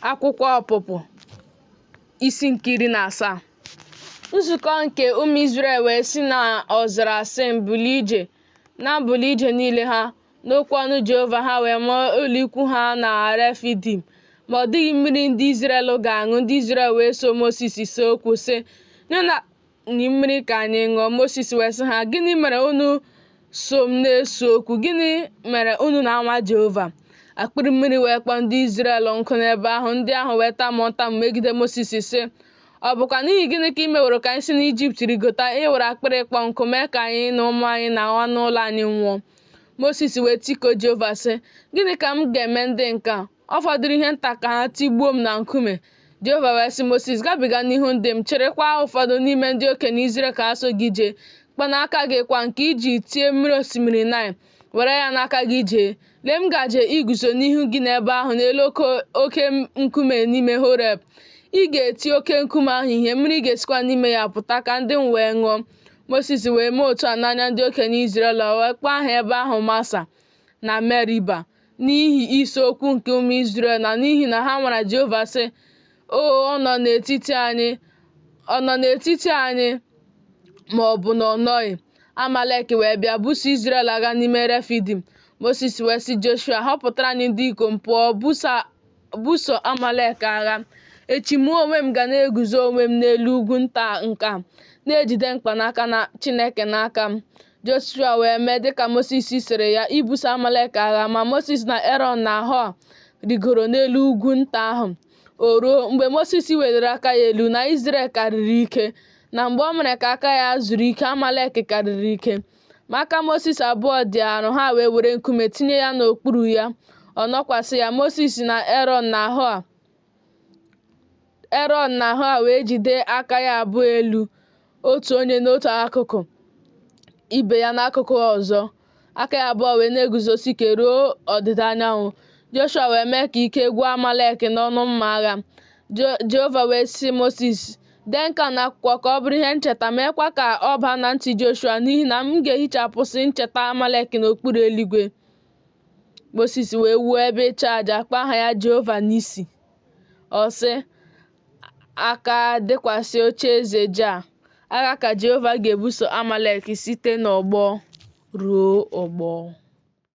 Akwụkwọ Ọpụpụ isi nke 17. Nzukọ nke ụmụ Izrel wee si n'ọzara Sin bulie ije niile ha n'okwu ọnụ Jehova. Ha wee maa ụlọ ikwu ha na Refidim, ma ọ dịghị mmiri ndị Izrel ga-aṅụ. Ndị Izrel wee so Moses see okwu sị, nye anyị mmiri ka anyị ṅụọ. Moses wee sị ha, gịnị mere unu so m na-ese okwu? Gịnị mere unu na-anwa Jehova? Akpịrị mmiri wee kpọọ ndị Izrel nkụ n'ebe ahụ. Ndị ahụ wee tamuo ntamu megide Moses sị, ọ bụkwa n'ihi gịnị ka i meworo ka anyị si n'Ijipt rigota? I were akpịrị ịkpọ nkụ mee ka anyị na ụmụ anyị na anụ ụlọ anyị nwụọ. Moses wee tikuo Jehova sị, gịnị ka m ga-eme ndị nke a? Ọ fọdụrụ ihe nta ka ha tigbuo m na nkume. Jehova wee sị Moses, gabiga n'ihu ndị m, chịrịkwa ụfọdụ n'ime ndị okenye Izrel ka ha so gị jee. Mkpanaka gị kwa nke iji tie mmiri osimiri Naịl, were ya n'aka gị jee. Lee, m gaje iguzo n'ihu gị n'ebe ahụ n'elu oke nkume n'ime Horeb. Ị ga-eti oke nkume ahụ ihe, mmiri ga-esikwa n'ime ya pụta ka ndị m wee ṅụọ. Moses wee mee otu a n'anya ndị okenye Izrel, wee kpọọ aha ebe ahụ Masa na Meriba, n'ihi ise okwu nke ụmụ Izrel, na n'ihi na ha nwara Jehova sị, ọ nọ n'etiti anyị ma ọ bụ na ọ nọghị. Amalek wee bịa buso Izrel agha n'ime Refidim. Moses wee sị Joshua, họpụtara anyị ndị ikom pụọ buso Amalek agha. Echi mụ onwe m ga na-eguzo onwe m n'elu ugwu nta nke a, na-ejide mkpanaka na Chineke n'aka m. Joshua wee mee dịka Moses sịrị ya ibuso Amalek agha. Ma Moses na Aaron na Hua rigoro n'elu ugwu nta ahụ. O ruo mgbe Moses weliri aka ya elu na Izrel karịrị ike, na mgbe o mere ka aka ya zuru ike, Amalek karịrị ike. Ma aka Moses abụọ dị arọ. Ha wee were nkume tinye ya n'okpuru ya, ọ nọkwasị ya. Moses na Aaron na Hua wee jide aka ya abụọ elu, otu onye n'otu akụkụ, ibe ya n'akụkụ ọzọ. Aka ya abụọ wee na-eguzosi ike ruo ọdịda anyanwụ. Joshua wee mee ka ike gwụ Amalek n'ọnụ mma agha. Jehova wee sị Moses, dee nke a n'akwụkwọ ka ọ bụrụ ihe ncheta, meekwa ka ọ baa na ntị Joshua, n'ihi na m ga-ehichapụsị ncheta Amalek n'okpuru eluigwe. Moses wee wuo ebe ịchụ aja, kpọọ aha ya Jehova Nisi. Ọ sị, aka dịkwasị oche eze Jah. Agha ka Jehova ga-ebuso Amalek site n'ọgbọ ruo ọgbọ.